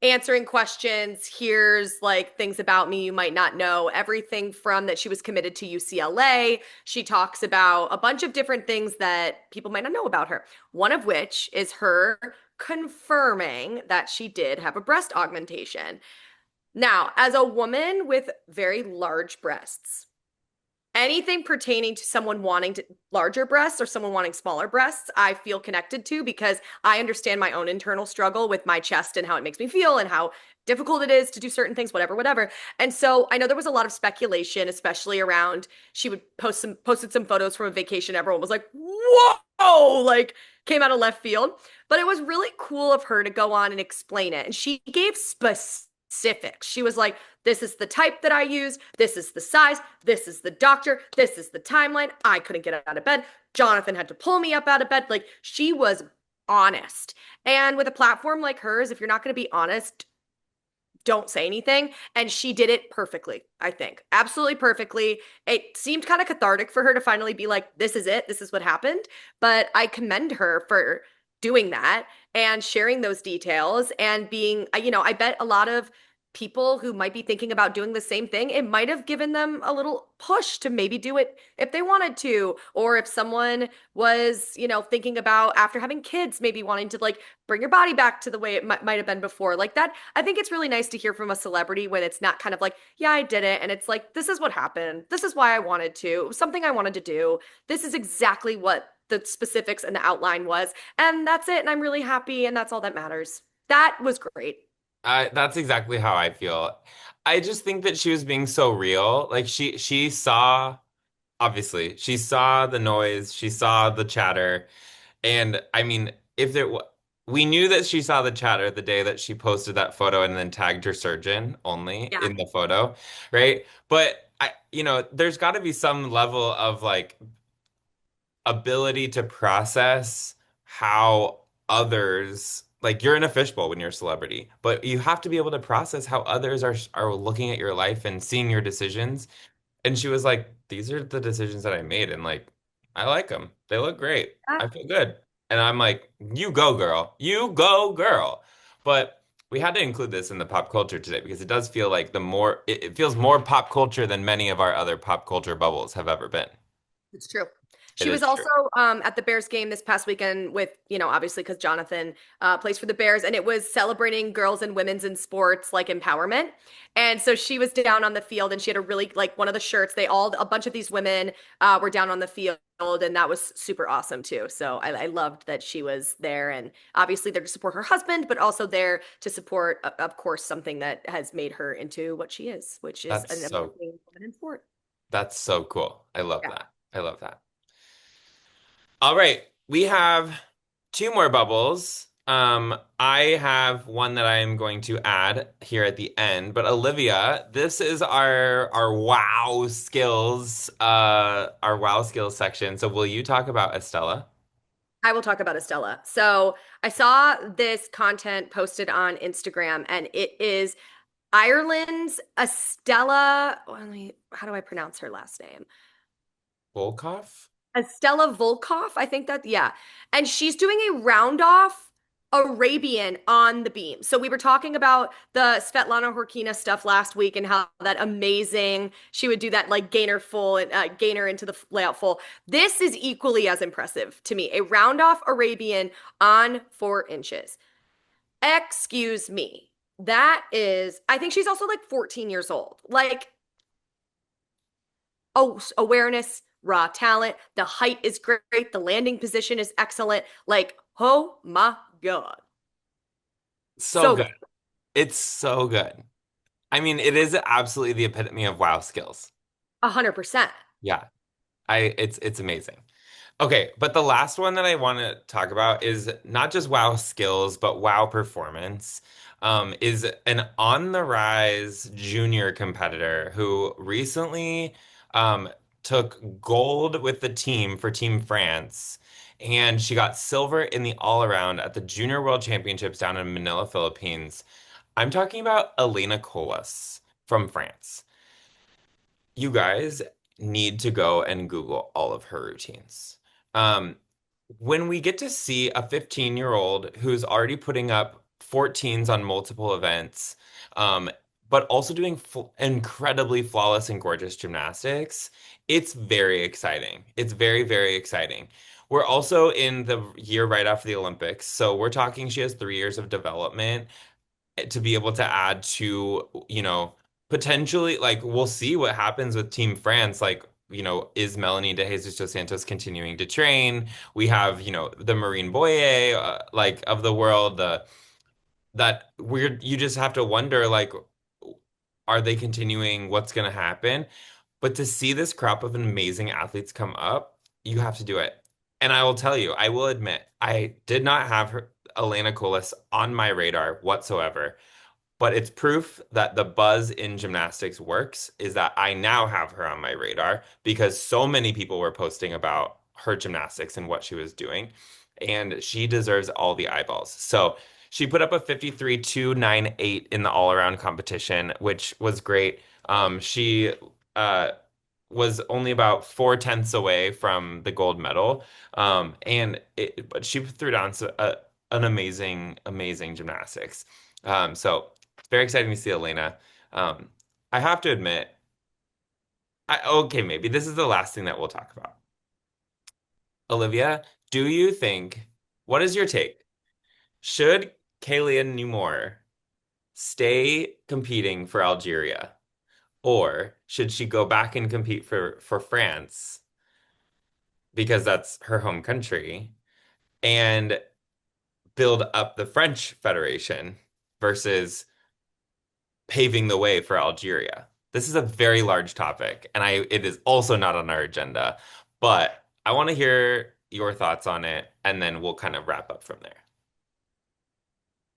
answering questions. Here's like things about me you might not know. Everything from that she was committed to UCLA. She talks about a bunch of different things that people might not know about her. One of which is her confirming that she did have a breast augmentation. Now, as a woman with very large breasts, anything pertaining to someone wanting to, larger breasts or someone wanting smaller breasts, I feel connected to because I understand my own internal struggle with my chest and how it makes me feel and how difficult it is to do certain things, whatever, whatever. And so I know there was a lot of speculation, especially around she would posted some photos from a vacation. Everyone was like, whoa, like came out of left field. But it was really cool of her to go on and explain it. And she gave specific specifics. She was like, this is the type that I use, this is the size, this is the doctor, this is the timeline. I couldn't get out of bed. Jonathan had to pull me up out of bed. Like, she was honest. And with a platform like hers, if you're not going to be honest, don't say anything. And she did it perfectly, I think. Absolutely perfectly. It seemed kind of cathartic for her to finally be like, this is it. This is what happened. But I commend her for doing that and sharing those details and being, I bet a lot of people who might be thinking about doing the same thing, it might have given them a little push to maybe do it if they wanted to, or if someone was, thinking about after having kids, maybe wanting to like bring your body back to the way it might have been before. Like that, I think it's really nice to hear from a celebrity when it's not kind of like, yeah, I did it. And it's like, this is what happened. This is why I wanted to. It was something I wanted to do. This is exactly what the specifics and the outline was. And that's it. And I'm really happy. And that's all that matters. That was great. That's exactly how I feel. I just think that she was being so real. Like she saw, obviously, she saw the noise, she saw the chatter, and I mean, if there wa we knew that she saw the chatter the day that she posted that photo and then tagged her surgeon only Yeah. in the photo, right? But there's got to be some level of like ability to process how others like you're in a fishbowl when you're a celebrity, but you have to be able to process how others are looking at your life and seeing your decisions. And she was like, "These are the decisions that I made, and like, I like them. They look great. I feel good." And I'm like, "You go, girl. You go, girl." But we had to include this in the pop culture today because it does feel like it feels more pop culture than many of our other pop culture bubbles have ever been. It's true. It She was is true. also at the Bears game this past weekend with, obviously because Jonathan plays for the Bears, and it was celebrating girls and women's in sports like empowerment. And so she was down on the field, and she had a really like one of the shirts. A bunch of these women were down on the field, and that was super awesome too. So I loved that she was there, and obviously there to support her husband, but also there to support, of course, something that has made her into what she is, which is That's an so amazing woman in sport. that's so cool. I love Yeah. that. I love that. All right, we have two more bubbles. I have one that I am going to add here at the end, but Olivia, this is our wow skills section. So will you talk about Estella? I will talk about Estella. So I saw this content posted on Instagram, and it is Ireland's Estella. How do I pronounce her last name? Volkov? Estella Volkov, I think that, yeah. And she's doing a round off Arabian on the beam. So we were talking about the Svetlana Horkina stuff last week and how that amazing she would do that like gainer full and gainer into the layout full. This is equally as impressive to me. A round off Arabian on 4 inches. Excuse me. That is, I think she's also like 14 years old. Like, oh, awareness, raw talent. The height is great. The landing position is excellent. Like, oh my God. So So good. good. It's so good. I mean, it is absolutely the epitome of wow skills. 100%. Yeah. It's amazing. Okay, but the last one that I want to talk about is not just WoW skills, but WoW performance. Is an on the rise junior competitor who recently took gold with the team for Team France, and she got silver in the all around at the Junior World Championships down in Manila, Philippines. I'm talking about Elena Colas from France. You guys need to go and Google all of her routines. Um, when we get to see a 15-year-old who's already putting up 14s on multiple events, um, but also doing incredibly flawless and gorgeous gymnastics, it's very exciting. It's very, very exciting. We're also in the year right after the Olympics, so we're talking she has 3 years of development to be able to add to, potentially like we'll see what happens with Team France. Like, is Melanie De Jesus dos Santos continuing to train? We have, the Marine Boye, like of the world, that weird, you just have to wonder, like, are they continuing? What's going to happen? But to see this crop of amazing athletes come up, you have to do it. And I will tell you, I will admit, I did not have Elena Colas on my radar whatsoever. but it's proof that the buzz in gymnastics works is that I now have her on my radar because so many people were posting about her gymnastics and what she was doing, and she deserves all the eyeballs. So she put up a 53.298 in the all-around competition, which was great. She uh, was only about 4/10 away from the gold medal, but she threw down an amazing, amazing gymnastics. So it's very exciting to see Elena. Um, I have to admit, okay, maybe this is the last thing that we'll talk about. Olivia, do you think, what is your take? Should Kayleen Moore stay competing for Algeria, or should she go back and compete for France because that's her home country and build up the French Federation versus paving the way for Algeria? This is a very large topic, and it is also not on our agenda, but I want to hear your thoughts on it, and then we'll kind of wrap up from there.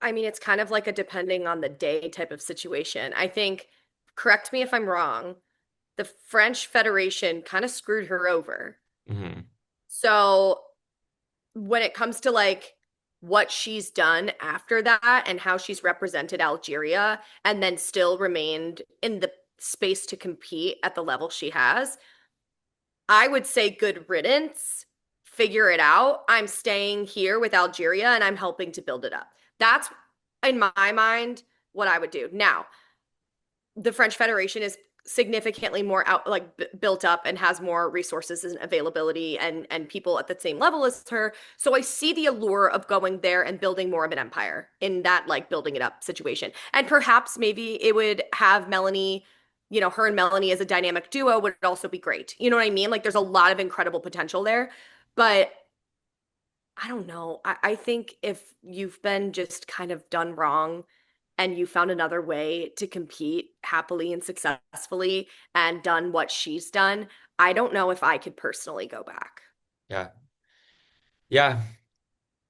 I mean, it's kind of like a depending on the day type of situation. I think, correct me if I'm wrong, the French Federation kind of screwed her over. Hmm. So when it comes to like what she's done after that and how she's represented Algeria and then still remained in the space to compete at the level she has, I would say good riddance. Figure it out. I'm staying here with Algeria and I'm helping to build it up. That's in my mind what I would do. Now, the French Federation is significantly more out like built up and has more resources and availability and people at the same level as her. So I see the allure of going there and building more of an empire in that like building it up situation. And perhaps maybe it would have Melanie, her and Melanie as a dynamic duo would also be great. You know what I mean? Like there's a lot of incredible potential there. But I don't know. I think if you've been just kind of done wrong and you found another way to compete happily and successfully and done what she's done, I don't know if I could personally go back. Yeah. Yeah.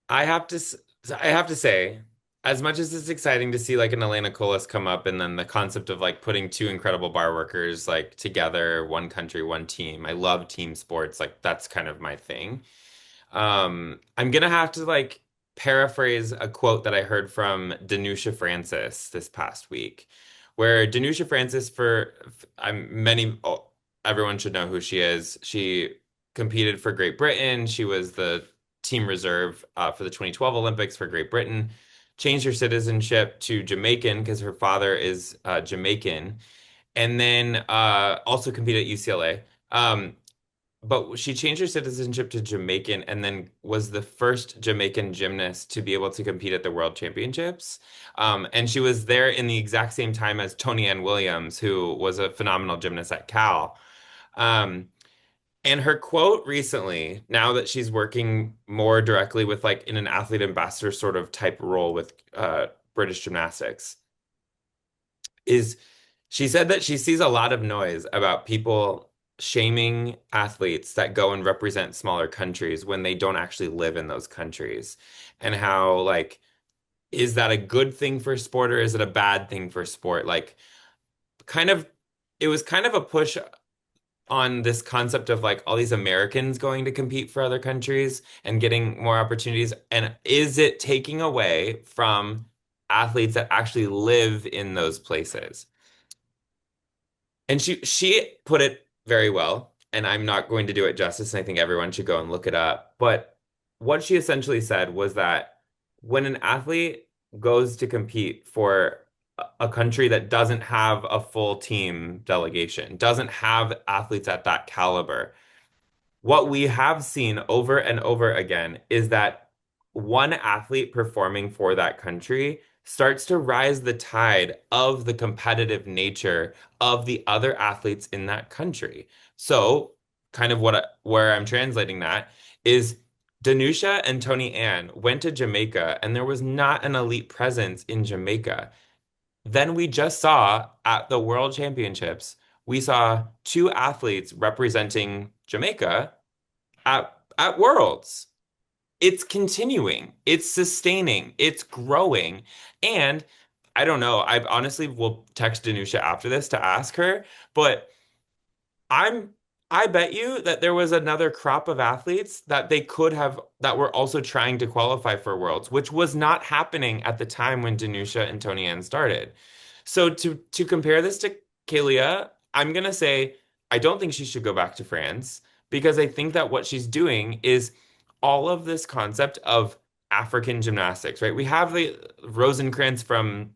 I have to s- I have to say, as much as it's exciting to see like an Elena Colas come up and then the concept of like putting two incredible bar workers like together, one country, one team. I love team sports. Like that's kind of my thing. I'm gonna have to like paraphrase a quote that I heard from Danusha Francis this past week, where Danusha Francis, I'm everyone should know who she is. She competed for Great Britain. She was the team reserve for the 2012 Olympics for Great Britain. Changed her citizenship to Jamaican because her father is Jamaican, and then also competed at UCLA. But she changed her citizenship to Jamaican and then was the first Jamaican gymnast to be able to compete at the World Championships. And she was there in the exact same time as Tony Ann Williams, who was a phenomenal gymnast at Cal. Um, and her quote recently, now that she's working more directly with like in an athlete ambassador sort of type role with British gymnastics, is she said that she sees a lot of noise about people shaming athletes that go and represent smaller countries when they don't actually live in those countries. And how, like, is that a good thing for sport or is it a bad thing for sport? Like, kind of, it was kind of a push on this concept of like all these Americans going to compete for other countries and getting more opportunities. And is it taking away from athletes that actually live in those places? And she put it very well, and I'm not going to do it justice, and I think everyone should go and look it up. But what she essentially said was that when an athlete goes to compete for a country that doesn't have a full team delegation, doesn't have athletes at that caliber, what we have seen over and over again is that one athlete performing for that country starts to rise the tide of the competitive nature of the other athletes in that country. So, kind of where I'm translating that is Danusha and Tony Ann went to Jamaica and there was not an elite presence in Jamaica. Then we just saw at the World Championships, we saw two athletes representing Jamaica at Worlds. It's continuing, it's sustaining, it's growing. And I don't know. I honestly will text Danusha after this to ask her, but I'm I bet you that there was another crop of athletes that they could have that were also trying to qualify for Worlds, which was not happening at the time when Danusha and Tony Ann started. So to compare this to Kalia, I'm gonna say I don't think she should go back to France because I think that what she's doing is all of this concept of African gymnastics, right? We have the Rosenkrantz from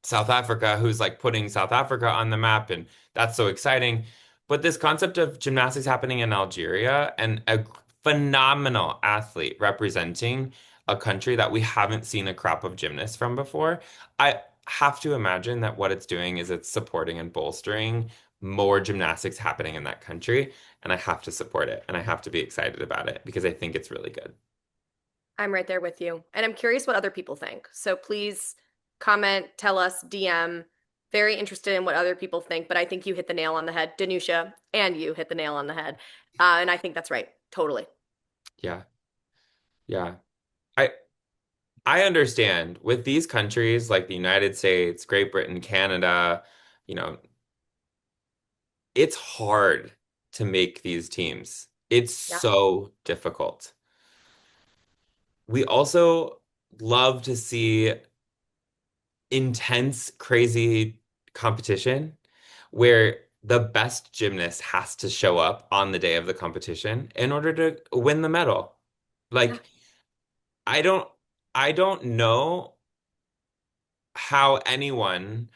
South Africa, who's like putting South Africa on the map, and that's so exciting. But this concept of gymnastics happening in Algeria and a phenomenal athlete representing a country that we haven't seen a crop of gymnasts from before, I have to imagine that what it's doing is it's supporting and bolstering more gymnastics happening in that country. And I have to support it and I have to be excited about it because I think it's really good. I'm right there with you. And I'm curious what other people think. So please comment, tell us, DM. Very interested in what other people think, but I think you hit the nail on the head, Danusha, and you hit the nail on the head. And I think that's right. Totally. Yeah. Yeah. I I understand with these countries like the United States, Great Britain, Canada, you know, it's hard to make these teams. It's Yeah. so difficult. We also love to see intense, crazy competition where the best gymnast has to show up on the day of the competition in order to win the medal. Yeah. Like, I don't I don't know how anyone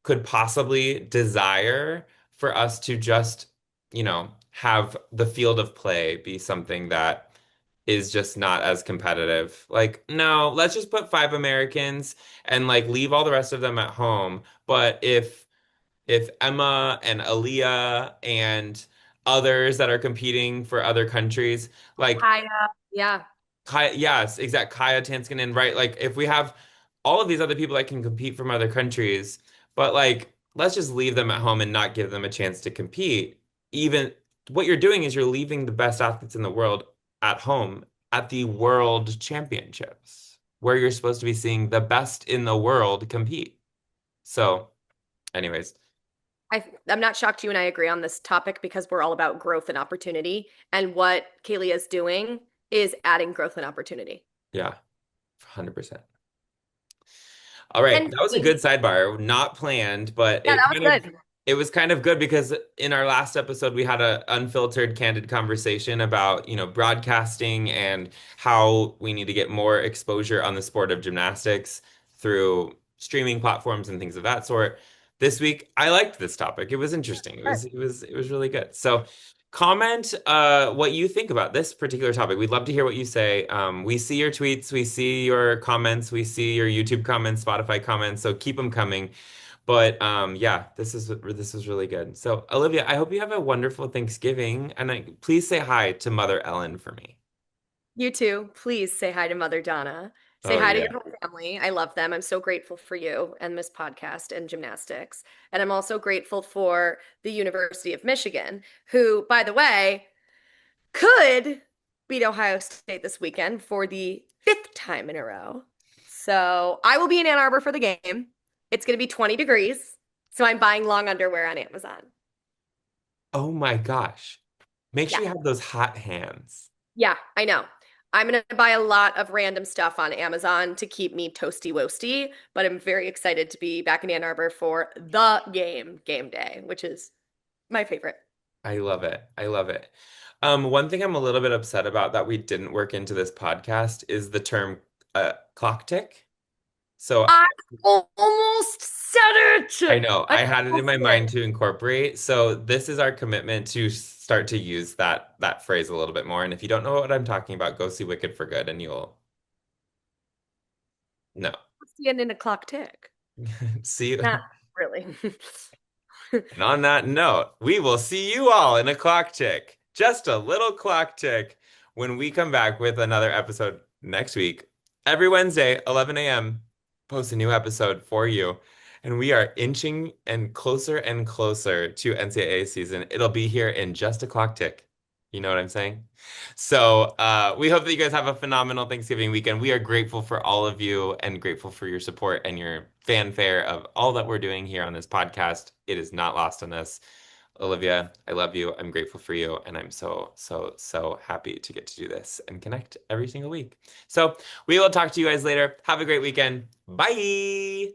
could possibly desire for us to just, have the field of play be something that is just not as competitive. Like, no, let's just put five Americans and like leave all the rest of them at home. But if Emma and Aaliyah and others that are competing for other countries, like Kaya. Yeah. Kaya, yes, exact. Kaya Tanskanen, right? Like if we have all of these other people that can compete from other countries, but like let's just leave them at home and not give them a chance to compete. Even what you're doing is you're leaving the best athletes in the world at home at the World Championships, where you're supposed to be seeing the best in the world compete. So, anyways, I'm not shocked you and I agree on this topic because we're all about growth and opportunity. And what Kaylee is doing is adding growth and opportunity. yeah, 100%. All right, And that was a good sidebar, not planned, but yeah, that was good. it was kind of good because in our last episode we had a unfiltered, candid conversation about, broadcasting and how we need to get more exposure on the sport of gymnastics through streaming platforms and things of that sort. This week, I liked this topic. It was interesting. It was really good. So comment what you think about this particular topic. We'd love to hear what you say. We see your tweets, we see your comments, we see your YouTube comments, Spotify comments, so keep them coming. But yeah, this is really good. So Olivia, I hope you have a wonderful Thanksgiving, and please say hi to Mother Ellen for me. You too. Please say hi to Mother Donna. Say Oh hi to yeah, your whole family. I love them. I'm so grateful for you and this podcast and gymnastics. And I'm also grateful for the University of Michigan, who, by the way, could beat Ohio State this weekend for the fifth time in a row. So I will be in Ann Arbor for the game. It's going to be 20 degrees. So I'm buying long underwear on Amazon. oh my gosh. Make Yeah. sure you have those hot hands. Yeah, I know. I'm going to buy a lot of random stuff on Amazon to keep me toasty woasty, but I'm very excited to be back in Ann Arbor for the game day, which is my favorite. I love it. I love it. One thing I'm a little bit upset about that we didn't work into this podcast is the term clock tick. So I almost said I it. know I I had it in almost my mind did. to incorporate. So this is our commitment to start to use that phrase a little bit more. And if you don't know what I'm talking about, go see Wicked for Good and you'll know. Seeing in a clock tick. See you. Not really. And on that note, we will see you all in a clock tick. Just a little clock tick when we come back with another episode next week. Every Wednesday, 11 a.m., post a new episode for you. And we are inching and closer to NCAA season. It'll be here in just a clock tick. You know what I'm saying? So, we hope that you guys have a phenomenal Thanksgiving weekend. We are grateful for all of you and grateful for your support and your fanfare of all that we're doing here on this podcast. It is not lost on us. Olivia, I love you. I'm grateful for you. And I'm so, so, so happy to get to do this and connect every single week. So, we will talk to you guys later. Have a great weekend. Bye.